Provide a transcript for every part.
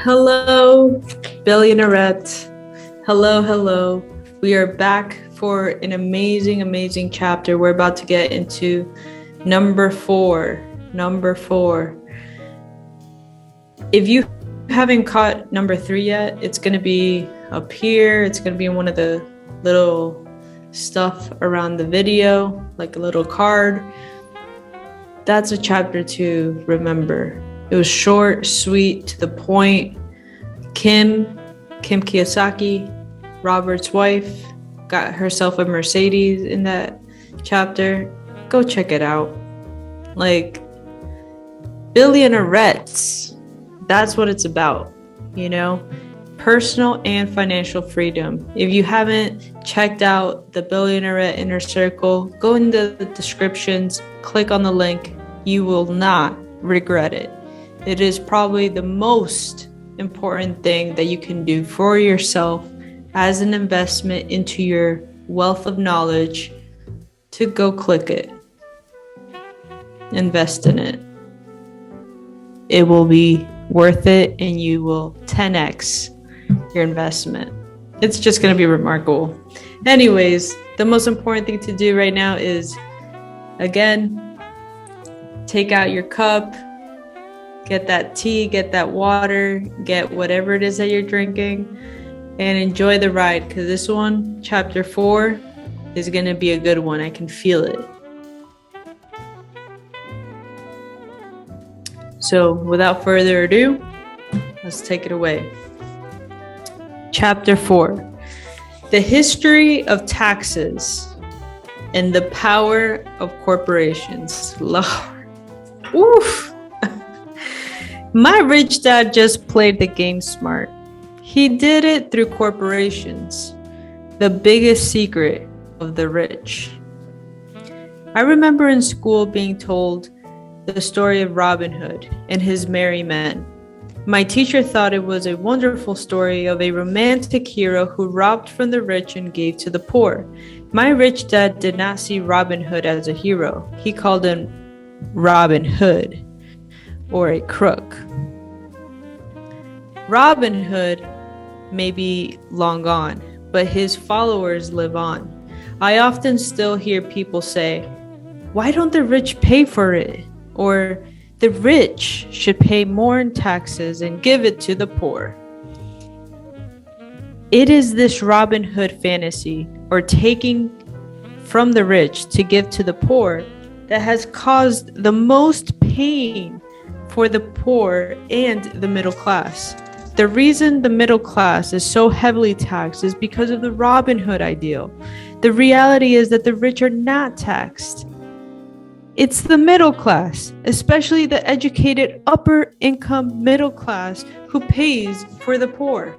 Hello, billionairettes. Hello. We are back for an amazing chapter. We're about to get into number four. If you haven't caught number 3 yet, it's going to be up here. It's going to be in one of the little stuff around the video, like a little card. That's a chapter to remember. It was short, sweet, to the point. Kim Kiyosaki, Robert's wife, got herself a Mercedes in that chapter. Go check it out. Like, billionairettes, that's what it's about, personal and financial freedom. If you haven't checked out the Billionairette Inner Circle, go into the descriptions, click on the link. You will not regret it. It is probably the most important thing that you can do for yourself as an investment into your wealth of knowledge. To go click it, invest in it. It will be worth it, and you will 10x your investment. It's just going to be remarkable. Anyways, the most important thing to do right now is, again, take out your cup, get that tea, get that water, get whatever it is that you're drinking, and enjoy the ride, because this one, chapter 4, is going to be a good one. I can feel it. So without further ado, let's take it away. Chapter 4, the history of taxes and the power of corporations. Lord. Oof. My rich dad just played the game smart. He did it through corporations, the biggest secret of the rich. I remember in school being told the story of Robin Hood and his merry men. My teacher thought it was a wonderful story of a romantic hero who robbed from the rich and gave to the poor. My rich dad did not see Robin Hood as a hero. He called him Robin Hood, or a crook. Robin Hood may be long gone, but his followers live on. I often still hear people say, "Why don't the rich pay for it?" Or, "The rich should pay more in taxes and give it to the poor." It is this Robin Hood fantasy, or taking from the rich to give to the poor, that has caused the most pain for the poor and the middle class. The reason the middle class is so heavily taxed is because of the Robin Hood ideal. The reality is that the rich are not taxed. It's the middle class, especially the educated upper income middle class, who pays for the poor.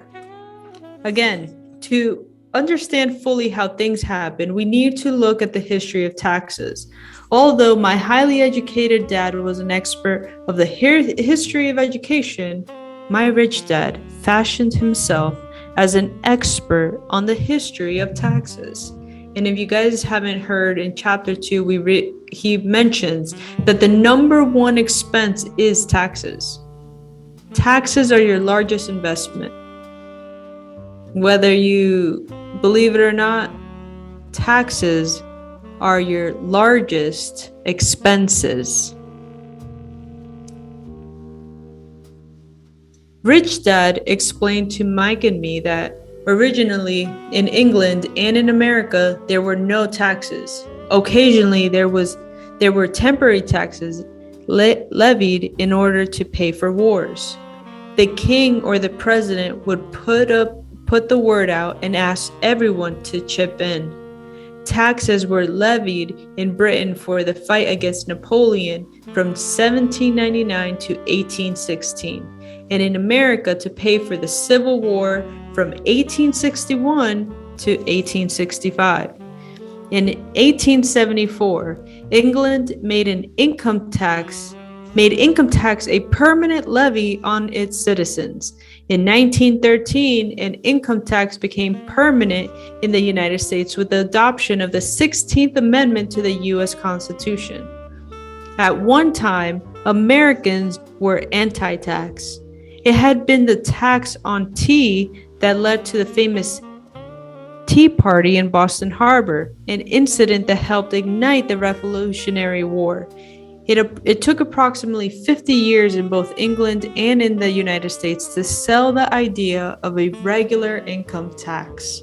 Again, to understand fully how things happen, we need to look at the history of taxes. Although my highly educated dad was an expert of the history of education, my rich dad fashioned himself as an expert on the history of taxes. And if you guys haven't heard, in chapter 2, he mentions that the number one expense is taxes. Taxes are your largest investment. Whether you believe it or not, taxes are your largest expenses. Rich Dad explained to Mike and me that originally in England and in America, there were no taxes. Occasionally, there were temporary taxes levied in order to pay for wars. The king or the president would put the word out and ask everyone to chip in. Taxes were levied in Britain for the fight against Napoleon from 1799 to 1816, and in America to pay for the Civil War from 1861 to 1865. In 1874, England made income tax a permanent levy on its citizens. In 1913, an income tax became permanent in the United States with the adoption of the 16th Amendment to the U.S. Constitution. At one time, Americans were anti-tax. It had been the tax on tea that led to the famous Tea Party in Boston Harbor, an incident that helped ignite the Revolutionary War. It took approximately 50 years in both England and in the United States to sell the idea of a regular income tax.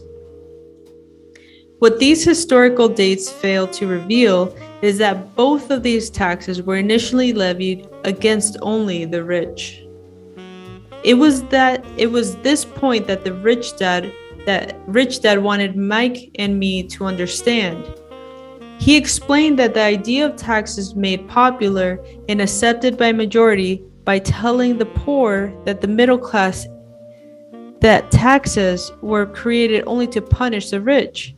What these historical dates fail to reveal is that both of these taxes were initially levied against only the rich. It was this point that rich dad wanted Mike and me to understand. He explained that the idea of taxes made popular and accepted by majority by telling the poor that the middle class that taxes were created only to punish the rich.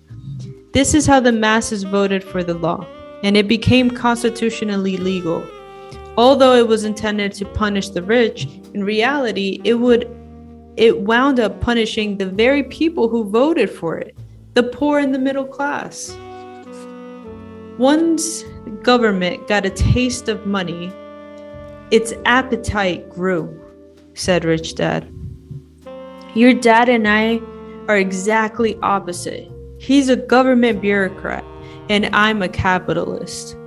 This is how the masses voted for the law, and it became constitutionally legal. Although it was intended to punish the rich, in reality, it wound up punishing the very people who voted for it, the poor and the middle class. Once the government got a taste of money, its appetite grew, said Rich Dad. Your dad and I are exactly opposite. He's a government bureaucrat, and I'm a capitalist.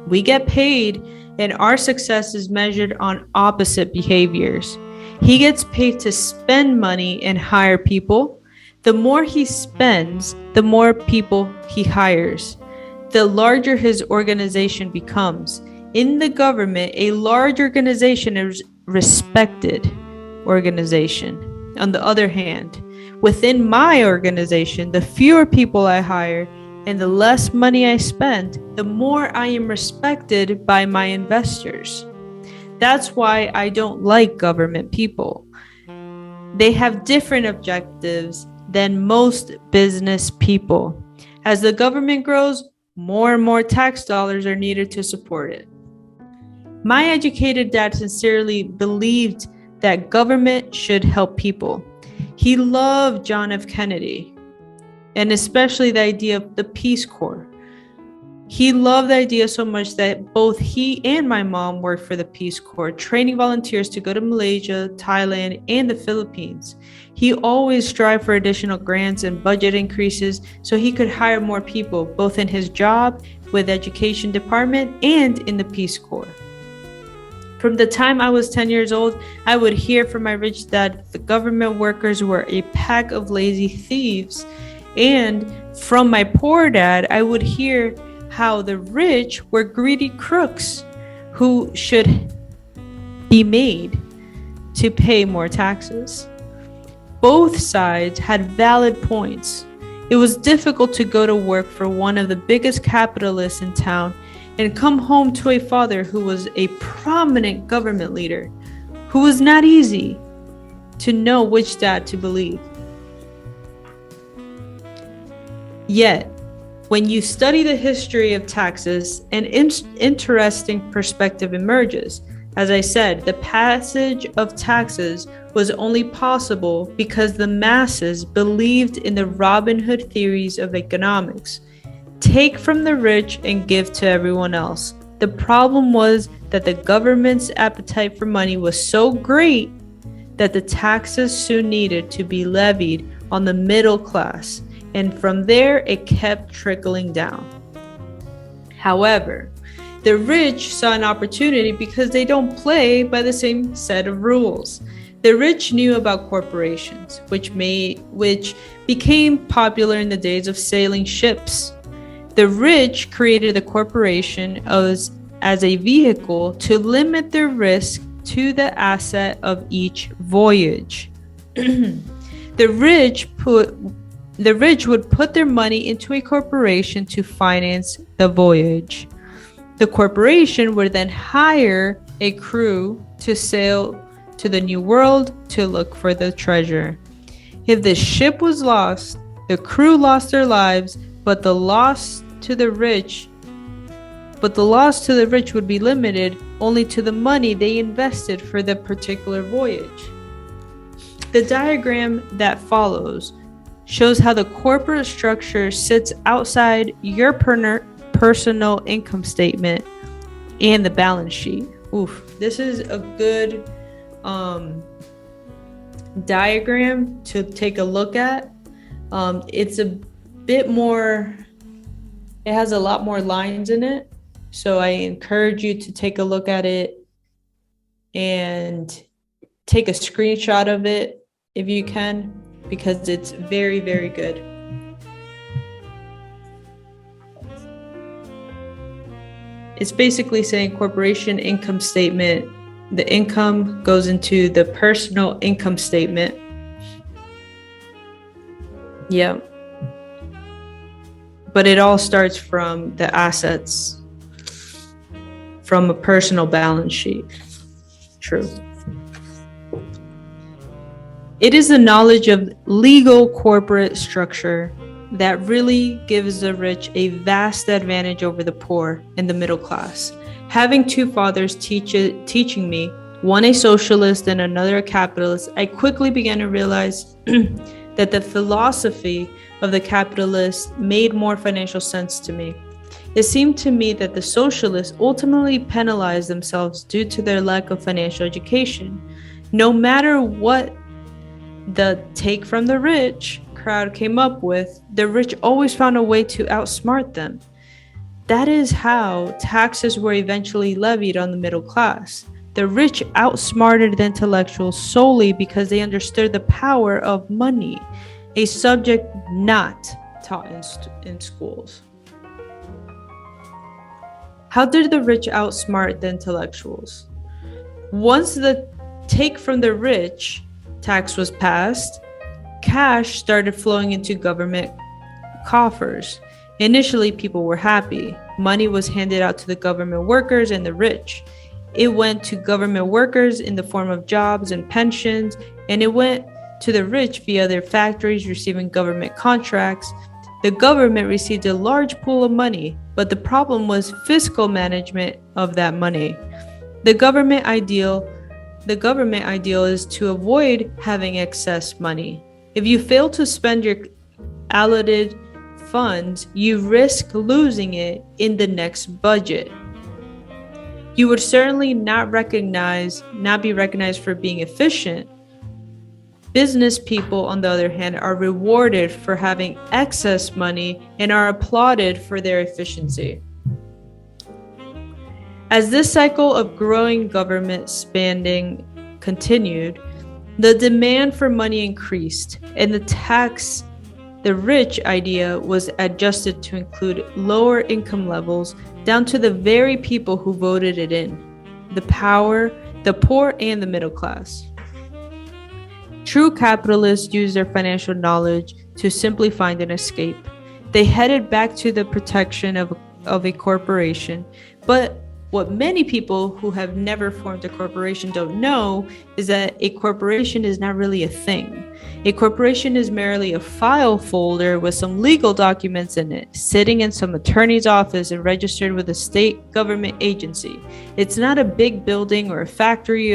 We get paid, and our success is measured on opposite behaviors. He gets paid to spend money and hire people. The more he spends, the more people he hires. The larger his organization becomes. In the government, a large organization is a respected organization. On the other hand, within my organization, the fewer people I hire and the less money I spend, the more I am respected by my investors. That's why I don't like government people. They have different objectives than most business people. As the government grows, more and more tax dollars are needed to support it. My educated dad sincerely believed that government should help people. He loved John F. Kennedy, and especially the idea of the Peace Corps. He loved the idea so much that both he and my mom worked for the Peace Corps, training volunteers to go to Malaysia, Thailand, and the Philippines. He always strived for additional grants and budget increases so he could hire more people, both in his job with the education department and in the Peace Corps. From the time I was 10 years old, I would hear from my rich dad the government workers were a pack of lazy thieves. And from my poor dad, I would hear how the rich were greedy crooks who should be made to pay more taxes. Both sides had valid points. It was difficult to go to work for one of the biggest capitalists in town and come home to a father who was a prominent government leader, who was not easy to know which dad to believe. Yet, when you study the history of taxes, an interesting perspective emerges. As I said, the passage of taxes was only possible because the masses believed in the Robin Hood theories of economics. Take from the rich and give to everyone else. The problem was that the government's appetite for money was so great that the taxes soon needed to be levied on the middle class. And from there, it kept trickling down. While the rich saw an opportunity because they don't play by the same set of rules. The rich knew about corporations, which became popular in the days of sailing ships. The rich created the corporation as a vehicle to limit their risk to the asset of each voyage. The rich would put their money into a corporation to finance the voyage. The corporation would then hire a crew to sail to the New World to look for the treasure. If the ship was lost, the crew lost their lives, but the loss to the rich would be limited only to the money they invested for the particular voyage. The diagram that follows shows how the corporate structure sits outside your personal income statement and the balance sheet. This is a good diagram to take a look at. It's a bit more, it has a lot more lines in it. So I encourage you to take a look at it and take a screenshot of it if you can, because it's very, very good. It's basically saying corporation income statement. The income goes into the personal income statement. Yeah. But it all starts from the assets, from a personal balance sheet. True. It is the knowledge of legal corporate structure that really gives the rich a vast advantage over the poor and the middle class. Having two fathers teaching me, one a socialist and another a capitalist, I quickly began to realize that the philosophy of the capitalist made more financial sense to me. It seemed to me that the socialists ultimately penalized themselves due to their lack of financial education. No matter what the take from the rich crowd came up with, the rich always found a way to outsmart them. That is how taxes were eventually levied on the middle class. The rich outsmarted the intellectuals solely because they understood the power of money, a subject not taught in schools. How did the rich outsmart the intellectuals? Once the take from the rich tax was passed, cash started flowing into government coffers. Initially, people were happy. Money was handed out to the government workers and the rich. It went to government workers in the form of jobs and pensions, and it went to the rich via their factories receiving government contracts. The government received a large pool of money, but the problem was fiscal management of that money. The government ideal is to avoid having excess money. If you fail to spend your allotted funds, you risk losing it in the next budget. You would certainly not be recognized for being efficient. Business people, on the other hand, are rewarded for having excess money and are applauded for their efficiency. As this cycle of growing government spending continued, the demand for money increased, and the rich idea was adjusted to include lower income levels down to the very people who voted it in, the poor, and the middle class. True capitalists use their financial knowledge to simply find an escape. They headed back to the protection of a corporation, but what many people who have never formed a corporation don't know is that a corporation is not really a thing. A corporation is merely a file folder with some legal documents in it, sitting in some attorney's office and registered with a state government agency. It's not a big building or a factory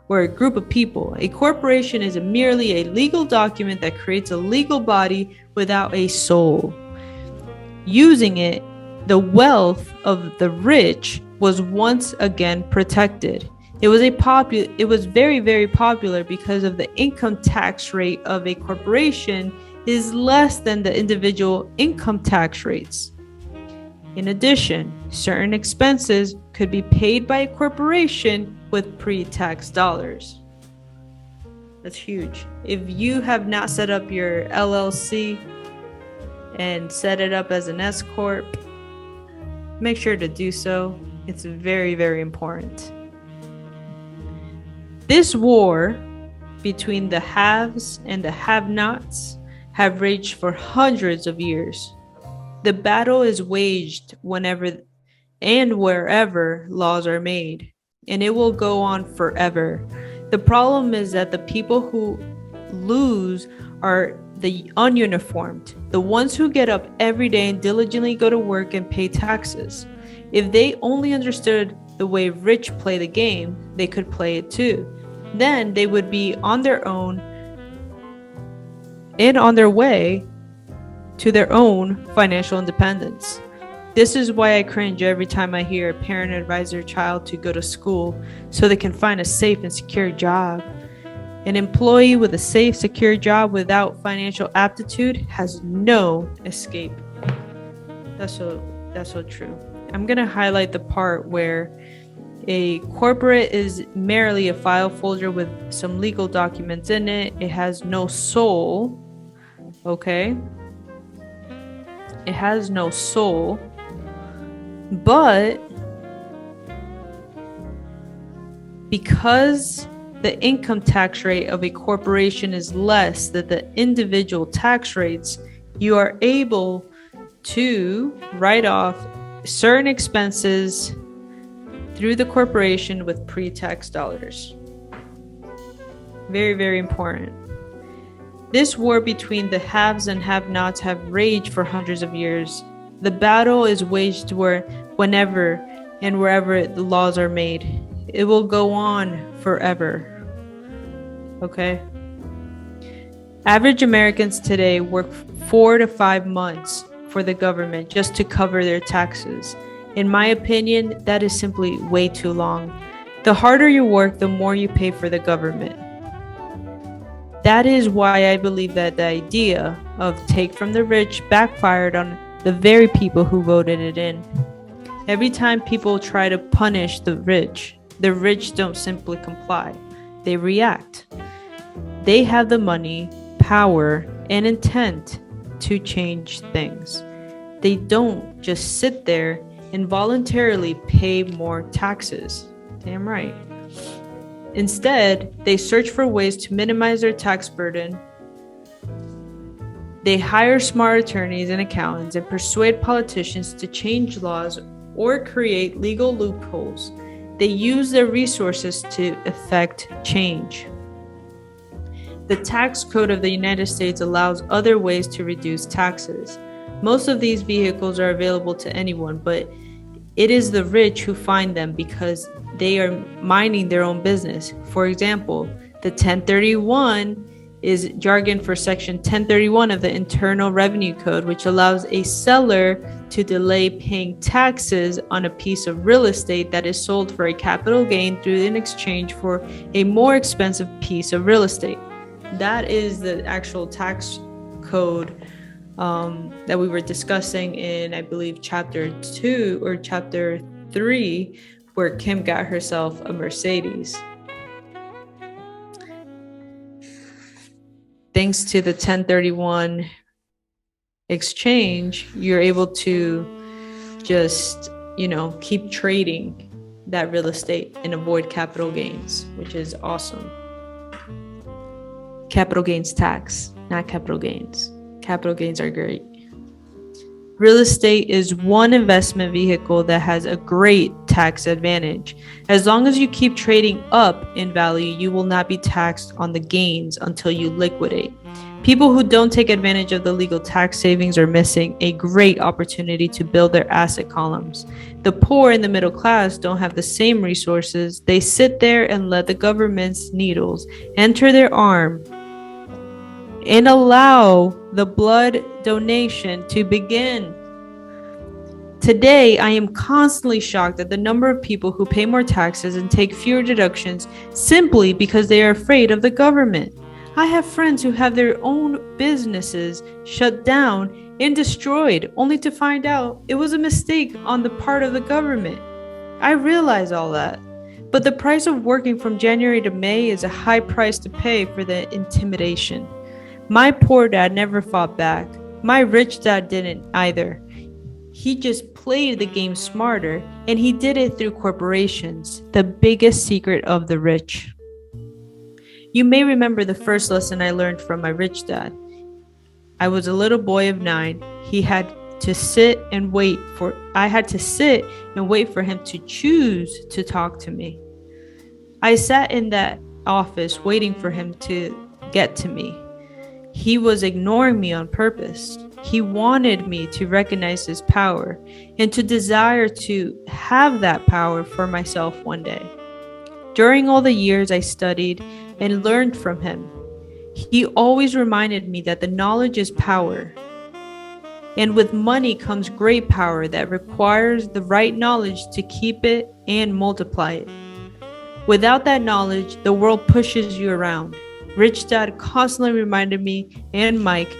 or a group of people. A corporation is merely a legal document that creates a legal body without a soul. Using it, the wealth of the rich was once again protected. It was very, very popular because of the income tax rate of a corporation is less than the individual income tax rates. In addition, certain expenses could be paid by a corporation with pre-tax dollars. That's huge. If you have not set up your LLC and set it up as an S Corp, make sure to do so. It's very, very important. This war between the haves and the have-nots have raged for hundreds of years. The battle is waged whenever and wherever laws are made, and it will go on forever. The problem is that the people who lose are the ununiformed, the ones who get up every day and diligently go to work and pay taxes. If they only understood the way rich play the game, they could play it too. Then they would be on their own and on their way to their own financial independence. This is why I cringe every time I hear a parent advise their child to go to school so they can find a safe and secure job. An employee with a safe, secure job without financial aptitude has no escape. That's so true. I'm going to highlight the part where a corporate is merely a file folder with some legal documents in it. It has no soul. Okay? It has no soul. But because the income tax rate of a corporation is less than the individual tax rates, you are able to write off certain expenses through the corporation with pre-tax dollars. Very, very important. This war between the haves and have-nots have raged for hundreds of years. The battle is waged whenever and wherever the laws are made. It will go on forever. Okay? Average Americans today work 4 to 5 months for the government just to cover their taxes. In my opinion, that is simply way too long. The harder you work, the more you pay for the government. That is why I believe that the idea of take from the rich backfired on the very people who voted it in. Every time people try to punish the rich don't simply comply. They react. They have the money, power, and intent to change things. They don't just sit there and voluntarily pay more taxes. Damn right. Instead, they search for ways to minimize their tax burden. They hire smart attorneys and accountants and persuade politicians to change laws or create legal loopholes. They use their resources to effect change. The tax code of the United States allows other ways to reduce taxes. Most of these vehicles are available to anyone, but it is the rich who find them because they are minding their own business. For example, the 1031 is jargon for Section 1031 of the Internal Revenue Code, which allows a seller to delay paying taxes on a piece of real estate that is sold for a capital gain in exchange for a more expensive piece of real estate. That is the actual tax code that we were discussing in, I believe, chapter 2 or chapter 3, where Kim got herself a Mercedes. Thanks to the 1031 exchange, you're able to just, keep trading that real estate and avoid capital gains, which is awesome. Capital gains tax, not capital gains. Capital gains are great. Real estate is one investment vehicle that has a great tax advantage. As long as you keep trading up in value, you will not be taxed on the gains until you liquidate. People who don't take advantage of the legal tax savings are missing a great opportunity to build their asset columns. The poor and the middle class don't have the same resources. They sit there and let the government's needles enter their arm and allow the blood donation to begin. Today, I am constantly shocked at the number of people who pay more taxes and take fewer deductions simply because they are afraid of the government. I have friends who have their own businesses shut down and destroyed only to find out it was a mistake on the part of the government. I realize all that, but the price of working from January to May is a high price to pay for the intimidation. My poor dad never fought back. My rich dad didn't either. He just played the game smarter, and he did it through corporations, the biggest secret of the rich. You may remember the first lesson I learned from my rich dad. I was a little boy of 9. I had to sit and wait for him to choose to talk to me. I sat in that office waiting for him to get to me. He was ignoring me on purpose. He wanted me to recognize his power and to desire to have that power for myself one day. During all the years I studied and learned from him, he always reminded me that the knowledge is power. And with money comes great power that requires the right knowledge to keep it and multiply it. Without that knowledge, the world pushes you around. Rich Dad constantly reminded me and Mike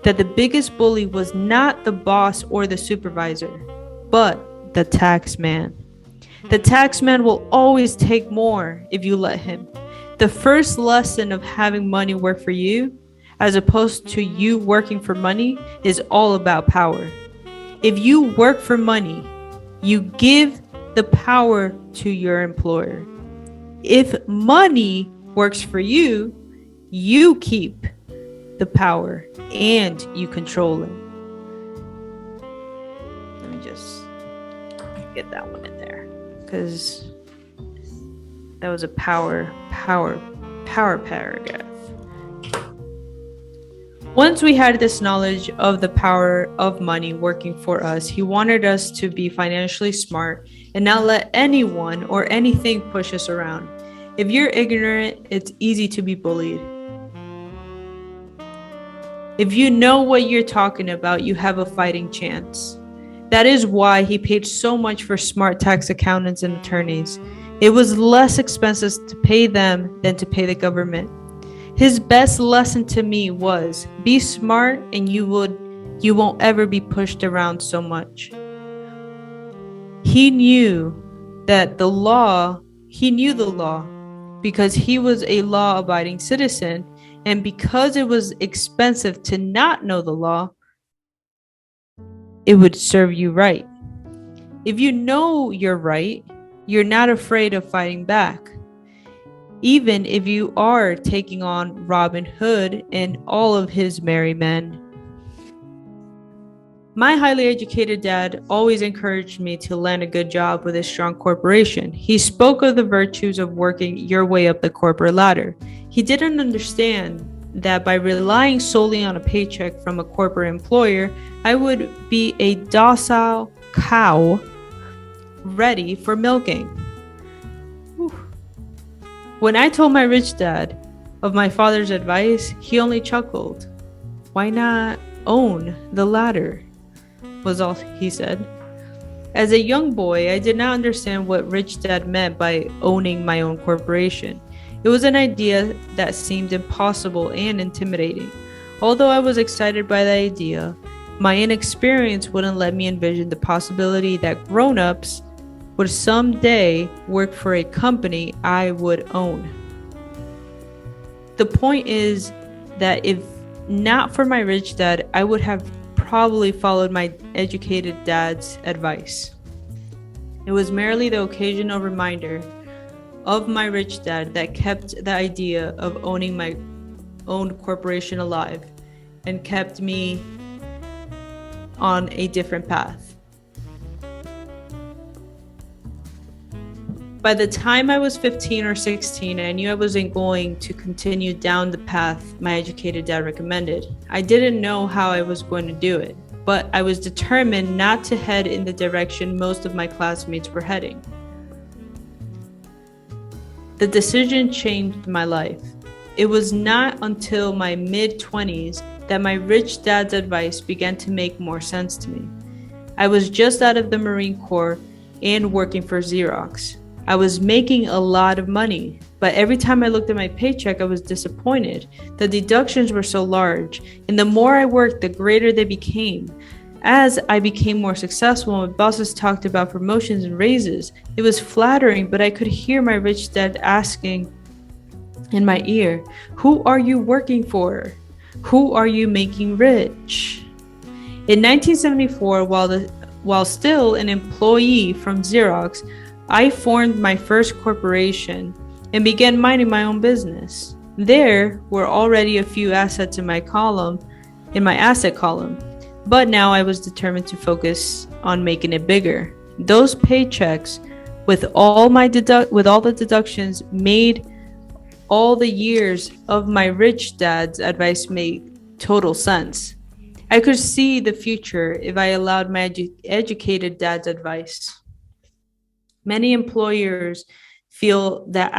that the biggest bully was not the boss or the supervisor, but the tax man. The tax man will always take more if you let him. The first lesson of having money work for you, as opposed to you working for money, is all about power. If you work for money, you give the power to your employer. If money works for you, you keep the power and you control it. Let me just get that one in there, because that was a power paragraph. Once we had this knowledge of the power of money working for us, he wanted us to be financially smart and not let anyone or anything push us around. If you're ignorant, it's easy to be bullied. If you know what you're talking about, you have a fighting chance. That is why he paid so much for smart tax accountants and attorneys. It was less expensive to pay them than to pay the government. His best lesson to me was, be smart and you won't ever be pushed around so much. He knew the law because he was a law-abiding citizen, and because it was expensive to not know the law, it would serve you right. If you know you're right, you're not afraid of fighting back. Even if you are taking on Robin Hood and all of his merry men. My highly educated dad always encouraged me to land a good job with a strong corporation. He spoke of the virtues of working your way up the corporate ladder. He didn't understand that by relying solely on a paycheck from a corporate employer, I would be a docile cow ready for milking. Whew. When I told my rich dad of my father's advice, he only chuckled. Why not own the ladder? Was all he said. As a young boy, I did not understand what rich dad meant by owning my own corporation. It was an idea that seemed impossible and intimidating. Although I was excited by the idea, my inexperience wouldn't let me envision the possibility that grown-ups would someday work for a company I would own. The point is that if not for my rich dad, I would have probably followed my educated dad's advice. It was merely the occasional reminder of my rich dad that kept the idea of owning my own corporation alive and kept me on a different path. By the time I was 15 or 16, I knew I wasn't going to continue down the path my educated dad recommended. I didn't know how I was going to do it, but I was determined not to head in the direction most of my classmates were heading. The decision changed my life. It was not until my mid-20s that my rich dad's advice began to make more sense to me. I was just out of the Marine Corps and working for Xerox. I was making a lot of money, but every time I looked at my paycheck, I was disappointed. The deductions were so large, and the more I worked, the greater they became. As I became more successful, my bosses talked about promotions and raises. It was flattering, but I could hear my rich dad asking in my ear, "Who are you working for? Who are you making rich?" In 1974, while still an employee from Xerox, I formed my first corporation and began minding my own business. There were already a few assets in my asset column, but now I was determined to focus on making it bigger. Those paychecks, with all the deductions made, all the years of my rich dad's advice made total sense. I could see the future if I allowed my educated dad's advice. Many employers feel that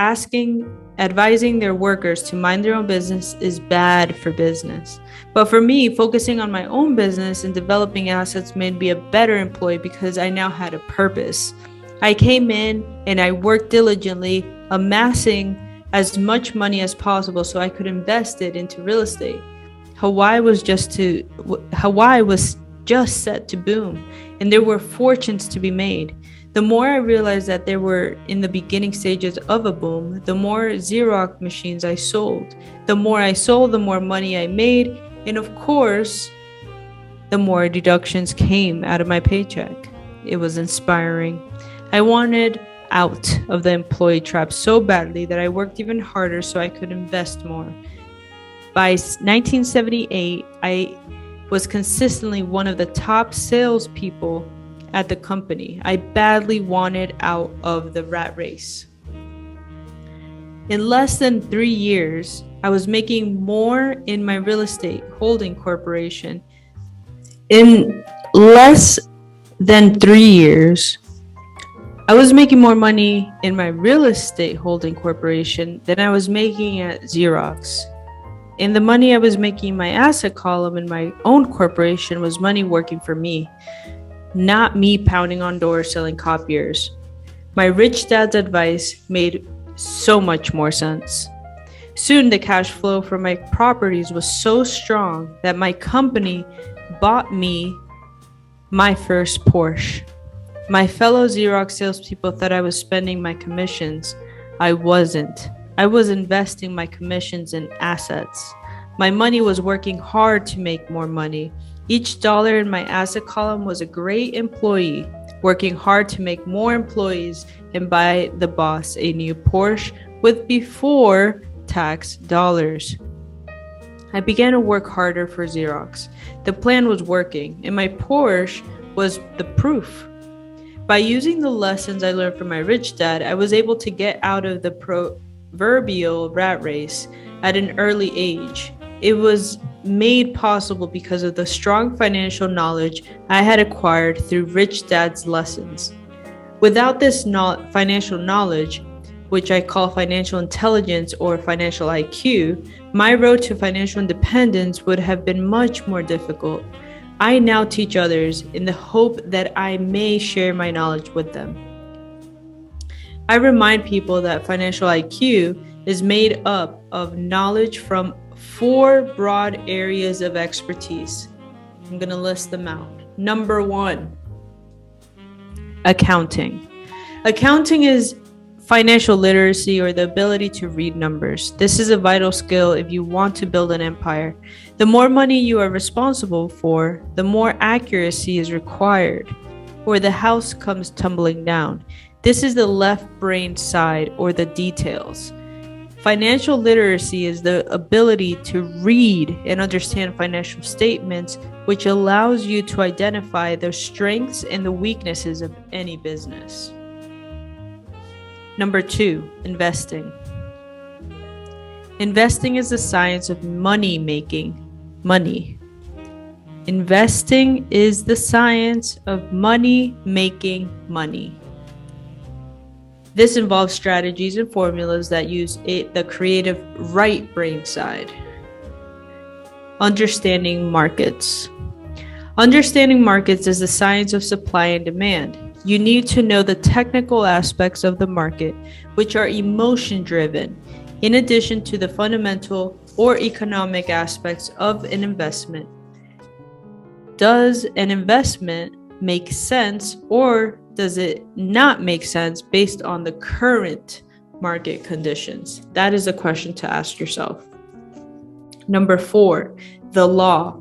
advising their workers to mind their own business is bad for business. But for me, focusing on my own business and developing assets made me a better employee because I now had a purpose. I came in and I worked diligently, amassing as much money as possible so I could invest it into real estate. Hawaii was just set to boom, and there were fortunes to be made. The more I realized that they were in the beginning stages of a boom, the more Xerox machines I sold. The more I sold, the more money I made, and of course, the more deductions came out of my paycheck. It was inspiring. I wanted out of the employee trap so badly that I worked even harder so I could invest more. By 1978, I was consistently one of the top salespeople at the company. I badly wanted out of the rat race. In less than 3 years, I was making more in my real estate holding corporation. In less than 3 years, I was making more money in my real estate holding corporation than I was making at Xerox. And the money I was making in my asset column in my own corporation was money working for me, not me pounding on doors selling copiers. My rich dad's advice made so much more sense. Soon the cash flow from my properties was so strong that my company bought me my first Porsche. My fellow Xerox salespeople thought I was spending my commissions. I wasn't. I was investing my commissions in assets. My money was working hard to make more money. Each dollar in my asset column was a great employee, working hard to make more employees and buy the boss a new Porsche with before tax dollars. I began to work harder for Xerox. The plan was working, and my Porsche was the proof. By using the lessons I learned from my rich dad, I was able to get out of the proverbial rat race at an early age. It was made possible because of the strong financial knowledge I had acquired through rich dad's lessons. Without this financial knowledge, which I call financial intelligence or financial IQ, my road to financial independence would have been much more difficult. I now teach others in the hope that I may share my knowledge with them. I remind people that financial IQ is made up of knowledge from 4 broad areas of expertise. I'm going to list them out. Number 1, accounting. Accounting is financial literacy, or the ability to read numbers. This is a vital skill if you want to build an empire. The more money you are responsible for, the more accuracy is required, or the house comes tumbling down. This is the left brain side, or the details. Financial literacy is the ability to read and understand financial statements, which allows you to identify the strengths and the weaknesses of any business. Number 2, investing. Investing is the science of money making money. Investing is the science of money making money. This involves strategies and formulas that use the creative right brain side. Understanding markets. Understanding markets is the science of supply and demand. You need to know the technical aspects of the market, which are emotion-driven, in addition to the fundamental or economic aspects of an investment. Does an investment make sense, or does it not make sense based on the current market conditions? That is a question to ask yourself. Number 4, the law.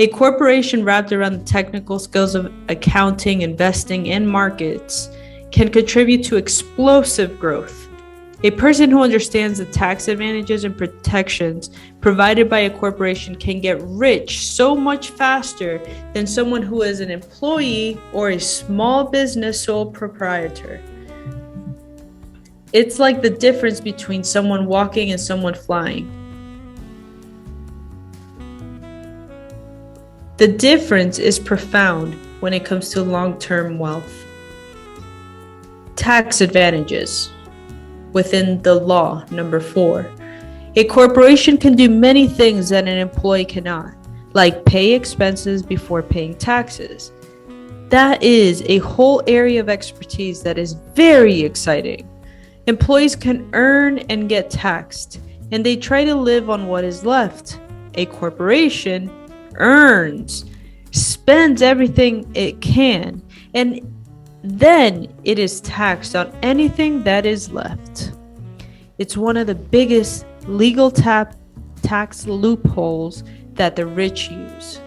A corporation wrapped around the technical skills of accounting, investing, and markets can contribute to explosive growth. A person who understands the tax advantages and protections provided by a corporation can get rich so much faster than someone who is an employee or a small business sole proprietor. It's like the difference between someone walking and someone flying. The difference is profound when it comes to long-term wealth. Tax advantages within the law. Number 4, a corporation can do many things that an employee cannot, like pay expenses before paying taxes. That is a whole area of expertise that is very exciting. Employees can earn and get taxed, and they try to live on what is left. A corporation earns, spends everything it can, and then it is taxed on anything that is left. It's one of the biggest legal tax loopholes that the rich use.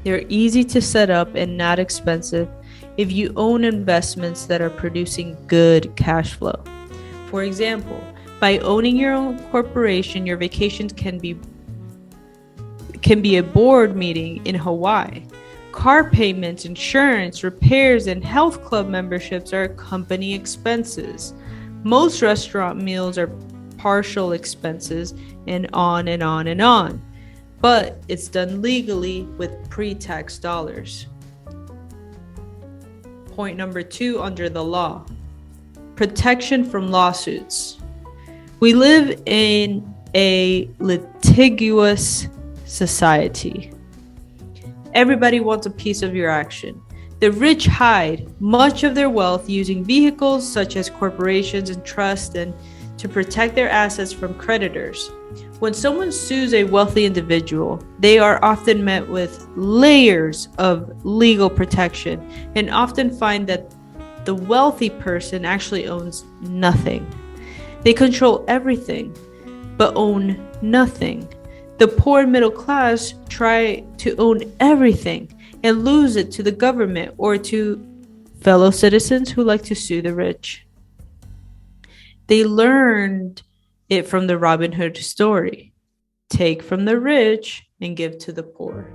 They're easy to set up and not expensive if you own investments that are producing good cash flow. For example, by owning your own corporation, your vacations can be a board meeting in Hawaii. Car payments, insurance, repairs, and health club memberships are company expenses. Most restaurant meals are partial expenses, and on and on and on. But it's done legally with pre-tax dollars. Point number 2 under the law: protection from lawsuits. We live in a litigious society. Everybody wants a piece of your action. The rich hide much of their wealth using vehicles such as corporations and trusts and to protect their assets from creditors. When someone sues a wealthy individual, they are often met with layers of legal protection and often find that the wealthy person actually owns nothing. They control everything, but own nothing. The poor and middle class try to own everything and lose it to the government or to fellow citizens who like to sue the rich. They learned it from the Robin Hood story. Take from the rich and give to the poor.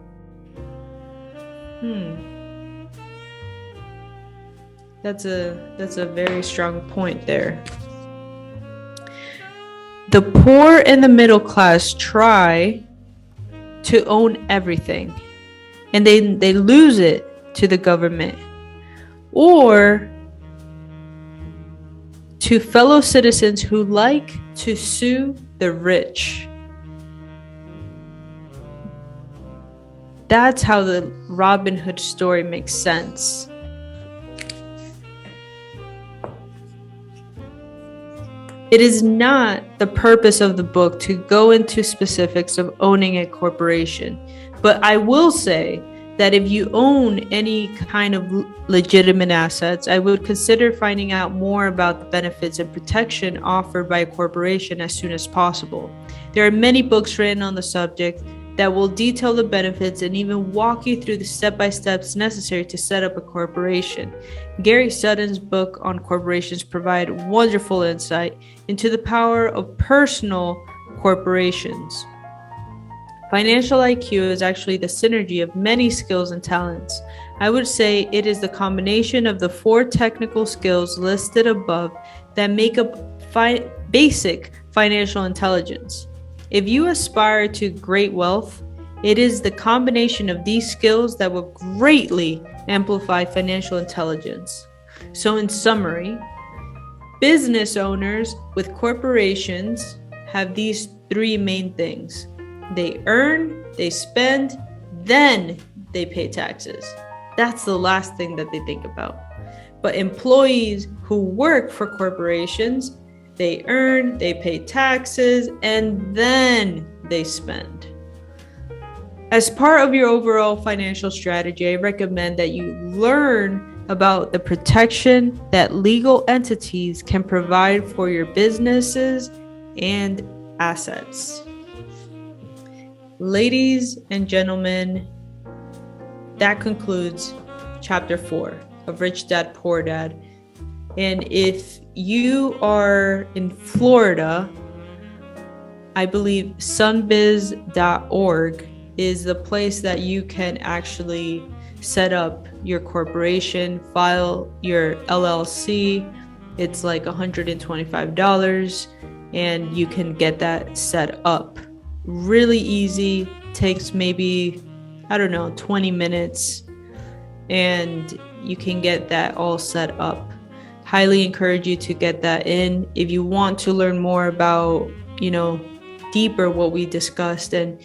That's a very strong point there. The poor and the middle class try to own everything, and they lose it to the government or to fellow citizens who like to sue the rich. That's how the Robin Hood story makes sense. It is not the purpose of the book to go into specifics of owning a corporation, but I will say that if you own any kind of legitimate assets, I would consider finding out more about the benefits and protection offered by a corporation as soon as possible. There are many books written on the subject that will detail the benefits and even walk you through the step-by-steps necessary to set up a corporation. Gary Sutton's book on corporations provide wonderful insight into the power of personal corporations. Financial IQ is actually the synergy of many skills and talents. I would say it is the combination of the 4 technical skills listed above that make up basic financial intelligence. If you aspire to great wealth, it is the combination of these skills that will greatly amplify financial intelligence. So in summary, business owners with corporations have these 3 main things. They earn, they spend, then they pay taxes. That's the last thing that they think about. But employees who work for corporations, they earn, they pay taxes, and then they spend. As part of your overall financial strategy, I recommend that you learn about the protection that legal entities can provide for your businesses and assets. Ladies and gentlemen, that concludes chapter 4 of Rich Dad, Poor Dad. And if you are in Florida, I believe sunbiz.org is the place that you can actually set up your corporation, file your LLC. It's like $125 and you can get that set up. Really easy, takes maybe, 20 minutes, and you can get that all set up. Highly encourage you to get that in. If you want to learn more about, deeper what we discussed and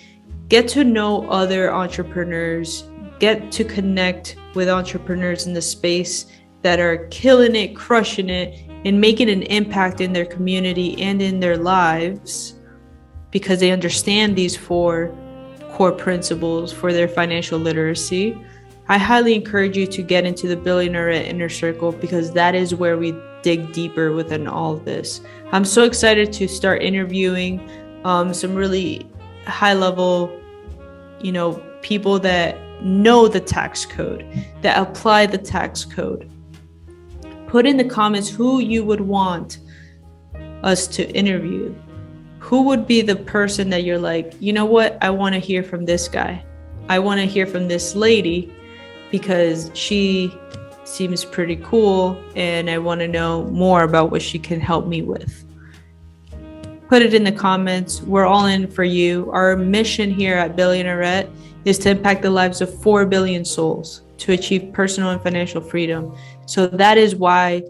get to know other entrepreneurs, get to connect with entrepreneurs in the space that are killing it, crushing it, and making an impact in their community and in their lives because they understand these 4 core principles for their financial literacy, I highly encourage you to get into the Billionaire Inner Circle, because that is where we dig deeper within all of this. I'm so excited to start interviewing some really high level, people that know the tax code, that apply the tax code. Put in the comments who you would want us to interview. Who would be the person that you're like, you know what? I want to hear from this guy. I want to hear from this lady because she seems pretty cool and I want to know more about what she can help me with. Put it in the comments. We're all in for you. Our mission here at Billionaire is to impact the lives of 4 billion souls to achieve personal and financial freedom. So that is why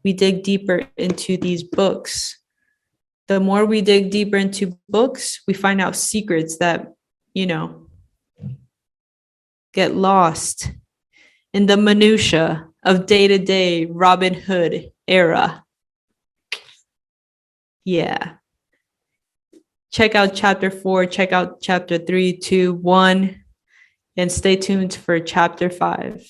we dig deeper into these books. The more we dig deeper into books, we find out secrets that, get lost in the minutia of day-to-day Robin Hood era. Yeah. Check out chapter 4, check out chapter 3, 2, 1, and stay tuned for chapter 5.